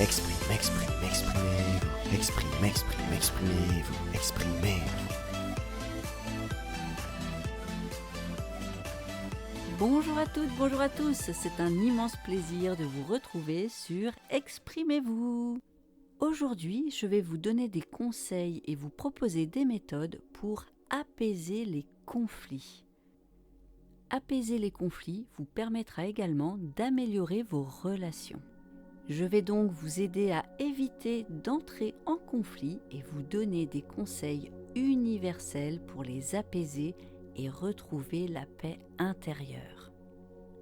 Exprimez-vous. Exprimez-vous. Bonjour à toutes, bonjour à tous, c'est un immense plaisir de vous retrouver sur Exprimez-vous. Aujourd'hui, je vais vous donner des conseils et vous proposer des méthodes pour apaiser les conflits. Apaiser les conflits vous permettra également d'améliorer vos relations. Je vais donc vous aider à éviter d'entrer en conflit et vous donner des conseils universels pour les apaiser et retrouver la paix intérieure.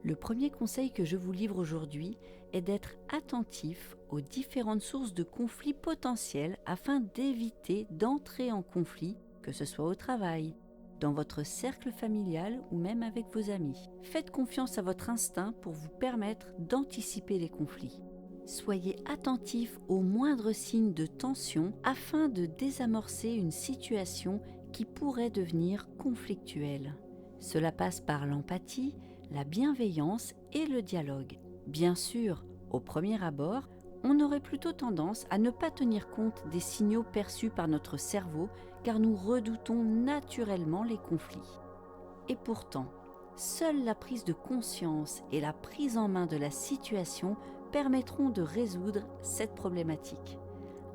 Le premier conseil que je vous livre aujourd'hui est d'être attentif aux différentes sources de conflits potentiels afin d'éviter d'entrer en conflit, que ce soit au travail, dans votre cercle familial ou même avec vos amis. Faites confiance à votre instinct pour vous permettre d'anticiper les conflits. Soyez attentif aux moindres signes de tension afin de désamorcer une situation qui pourrait devenir conflictuelle. Cela passe par l'empathie, la bienveillance et le dialogue. Bien sûr, au premier abord, on aurait plutôt tendance à ne pas tenir compte des signaux perçus par notre cerveau car nous redoutons naturellement les conflits. Et pourtant, seule la prise de conscience et la prise en main de la situation permettront de résoudre cette problématique.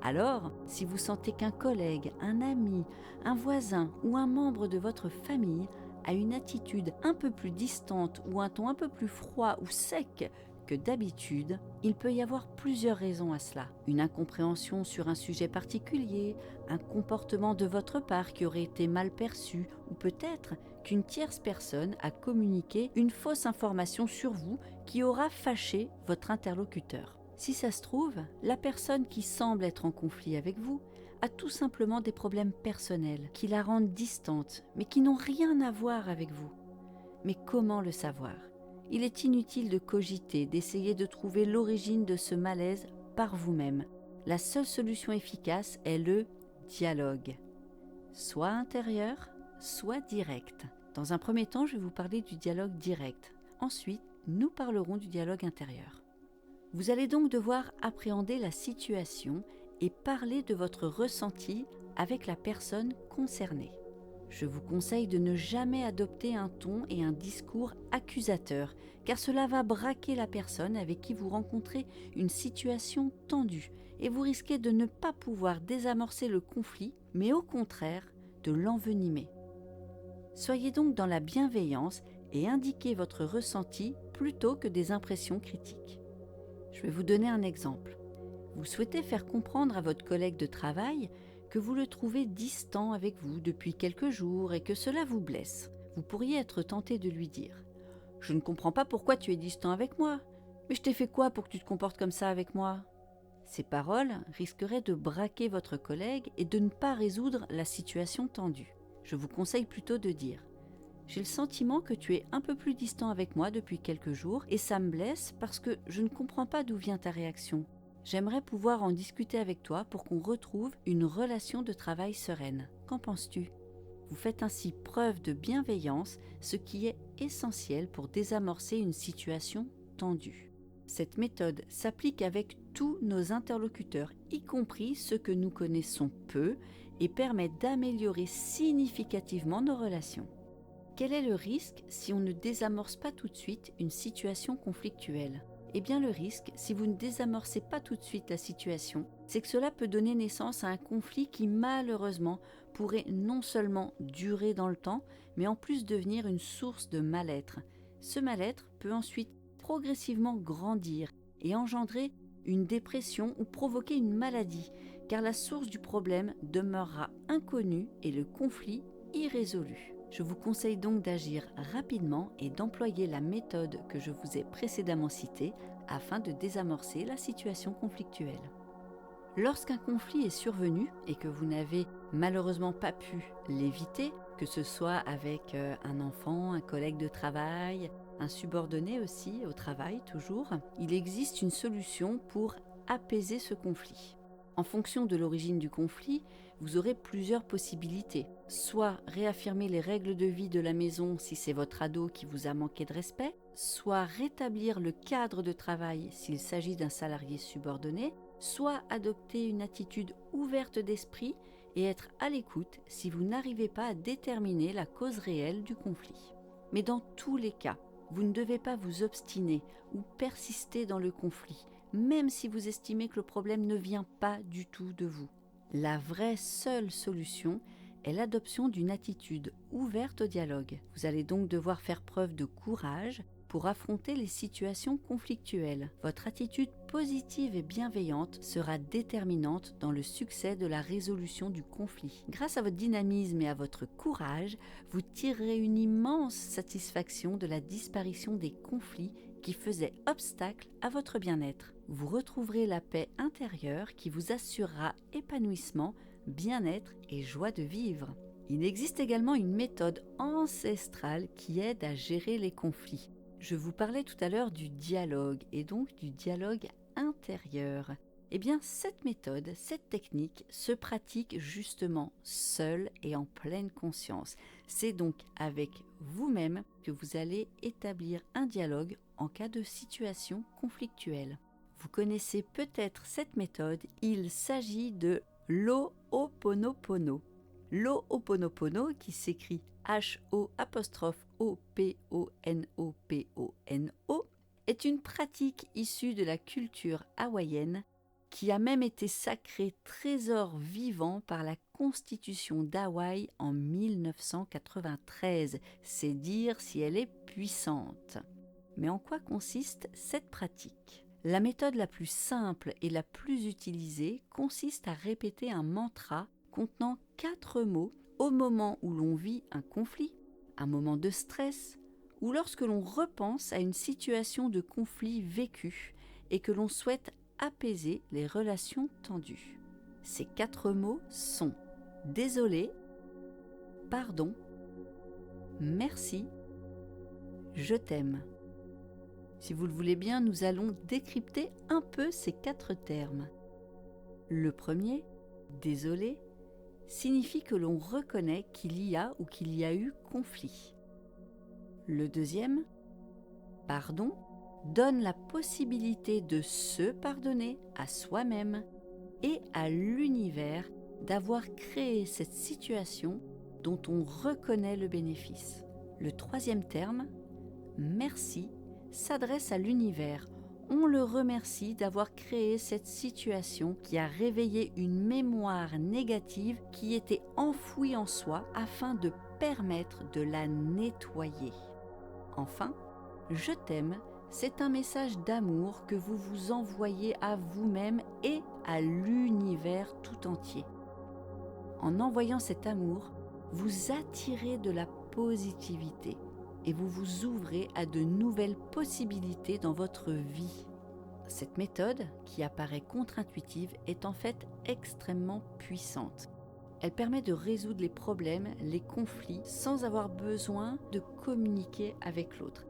Alors, si vous sentez qu'un collègue, un ami, un voisin ou un membre de votre famille a une attitude un peu plus distante ou un ton un peu plus froid ou sec que d'habitude, il peut y avoir plusieurs raisons à cela. Une incompréhension sur un sujet particulier, un comportement de votre part qui aurait été mal perçu, ou peut-être qu'une tierce personne a communiqué une fausse information sur vous qui aura fâché votre interlocuteur. Si ça se trouve, la personne qui semble être en conflit avec vous a tout simplement des problèmes personnels qui la rendent distante, mais qui n'ont rien à voir avec vous. Mais comment le savoir ? Il est inutile de cogiter, d'essayer de trouver l'origine de ce malaise par vous-même. La seule solution efficace est le dialogue, soit intérieur, soit direct. Dans un premier temps, je vais vous parler du dialogue direct. Ensuite, nous parlerons du dialogue intérieur. Vous allez donc devoir appréhender la situation et parler de votre ressenti avec la personne concernée. Je vous conseille de ne jamais adopter un ton et un discours accusateurs, car cela va braquer la personne avec qui vous rencontrez une situation tendue et vous risquez de ne pas pouvoir désamorcer le conflit, mais au contraire de l'envenimer. Soyez donc dans la bienveillance et indiquez votre ressenti plutôt que des impressions critiques. Je vais vous donner un exemple. Vous souhaitez faire comprendre à votre collègue de travail que vous le trouvez distant avec vous depuis quelques jours et que cela vous blesse. Vous pourriez être tenté de lui dire « Je ne comprends pas pourquoi tu es distant avec moi, mais je t'ai fait quoi pour que tu te comportes comme ça avec moi ?» Ces paroles risqueraient de braquer votre collègue et de ne pas résoudre la situation tendue. Je vous conseille plutôt de dire « J'ai le sentiment que tu es un peu plus distant avec moi depuis quelques jours et ça me blesse parce que je ne comprends pas d'où vient ta réaction. J'aimerais pouvoir en discuter avec toi pour qu'on retrouve une relation de travail sereine. Qu'en penses-tu ? » Vous faites ainsi preuve de bienveillance, ce qui est essentiel pour désamorcer une situation tendue. Cette méthode s'applique avec tous nos interlocuteurs, y compris ceux que nous connaissons peu, et permet d'améliorer significativement nos relations. Quel est le risque si on ne désamorce pas tout de suite une situation conflictuelle ? Eh bien le risque, si vous ne désamorcez pas tout de suite la situation, c'est que cela peut donner naissance à un conflit qui malheureusement pourrait non seulement durer dans le temps, mais en plus devenir une source de mal-être. Ce mal-être peut ensuite progressivement grandir et engendrer une dépression ou provoquer une maladie, car la source du problème demeurera inconnue et le conflit irrésolu. Je vous conseille donc d'agir rapidement et d'employer la méthode que je vous ai précédemment citée afin de désamorcer la situation conflictuelle. Lorsqu'un conflit est survenu et que vous n'avez malheureusement pas pu l'éviter, que ce soit avec un enfant, un collègue de travail, un subordonné aussi au travail toujours, il existe une solution pour apaiser ce conflit. En fonction de l'origine du conflit, vous aurez plusieurs possibilités. Soit réaffirmer les règles de vie de la maison si c'est votre ado qui vous a manqué de respect, soit rétablir le cadre de travail s'il s'agit d'un salarié subordonné, soit adopter une attitude ouverte d'esprit et être à l'écoute si vous n'arrivez pas à déterminer la cause réelle du conflit. Mais dans tous les cas, vous ne devez pas vous obstiner ou persister dans le conflit, même si vous estimez que le problème ne vient pas du tout de vous. La vraie seule solution est l'adoption d'une attitude ouverte au dialogue. Vous allez donc devoir faire preuve de courage pour affronter les situations conflictuelles. Votre attitude positive et bienveillante sera déterminante dans le succès de la résolution du conflit. Grâce à votre dynamisme et à votre courage, vous tirerez une immense satisfaction de la disparition des conflits qui faisaient obstacle à votre bien-être. Vous retrouverez la paix intérieure qui vous assurera épanouissement, bien-être et joie de vivre. Il existe également une méthode ancestrale qui aide à gérer les conflits. Je vous parlais tout à l'heure du dialogue et donc du dialogue intérieur. Eh bien, cette méthode, cette technique se pratique justement seule et en pleine conscience. C'est donc avec vous-même que vous allez établir un dialogue en cas de situation conflictuelle. Vous connaissez peut-être cette méthode, il s'agit de l'Ho'oponopono. L'Ho'oponopono, qui s'écrit H-O'-O-P-O-N-O-P-O-N-O, est une pratique issue de la culture hawaïenne qui a même été sacrée trésor vivant par la Constitution d'Hawaï en 1993. C'est dire si elle est puissante. Mais en quoi consiste cette pratique ? La méthode la plus simple et la plus utilisée consiste à répéter un mantra contenant 4 mots au moment où l'on vit un conflit, un moment de stress ou lorsque l'on repense à une situation de conflit vécue et que l'on souhaite apaiser les relations tendues. Ces 4 mots sont désolé, pardon, merci, je t'aime. Si vous le voulez bien, nous allons décrypter un peu ces 4 termes. Le premier, désolé, signifie que l'on reconnaît qu'il y a ou qu'il y a eu conflit. Le deuxième, pardon, donne la possibilité de se pardonner à soi-même et à l'univers d'avoir créé cette situation dont on reconnaît le bénéfice. Le troisième terme, merci, s'adresse à l'univers. On le remercie d'avoir créé cette situation qui a réveillé une mémoire négative qui était enfouie en soi afin de permettre de la nettoyer. Enfin, je t'aime, c'est un message d'amour que vous vous envoyez à vous-même et à l'univers tout entier. En envoyant cet amour, vous attirez de la positivité et vous vous ouvrez à de nouvelles possibilités dans votre vie. Cette méthode, qui apparaît contre-intuitive, est en fait extrêmement puissante. Elle permet de résoudre les problèmes, les conflits, sans avoir besoin de communiquer avec l'autre.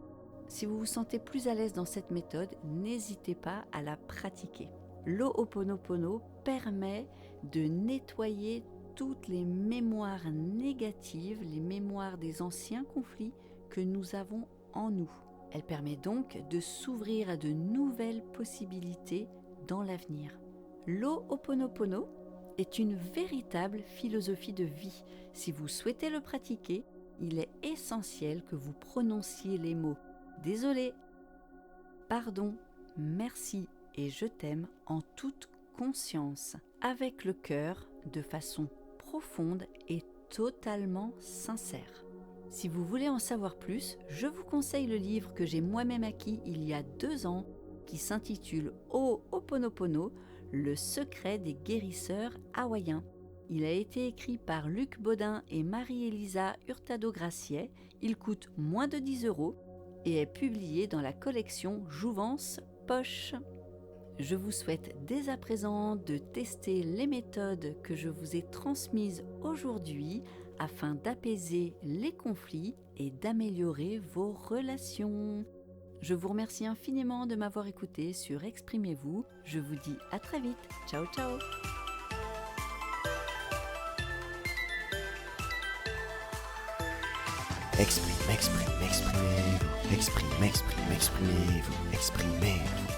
Si vous vous sentez plus à l'aise dans cette méthode, n'hésitez pas à la pratiquer. L'Ho'oponopono permet de nettoyer toutes les mémoires négatives, les mémoires des anciens conflits que nous avons en nous. Elle permet donc de s'ouvrir à de nouvelles possibilités dans l'avenir. L'Ho'oponopono est une véritable philosophie de vie. Si vous souhaitez le pratiquer, il est essentiel que vous prononciez les mots « désolé »,« pardon »,« merci » et « je t'aime » en toute conscience, avec le cœur, de façon profonde et totalement sincère. Si vous voulez en savoir plus, je vous conseille le livre que j'ai moi-même acquis il y a 2 ans qui s'intitule Ho'oponopono, le secret des guérisseurs hawaïens. Il a été écrit par Luc Baudin et Marie-Elisa Hurtado-Graciet. Il coûte moins de 10 € et est publié dans la collection Jouvence Poche. Je vous souhaite dès à présent de tester les méthodes que je vous ai transmises aujourd'hui afin d'apaiser les conflits et d'améliorer vos relations. Je vous remercie infiniment de m'avoir écouté sur Exprimez-vous. Je vous dis à très vite. Ciao, ciao. Exprimez-vous. Exprimez-vous.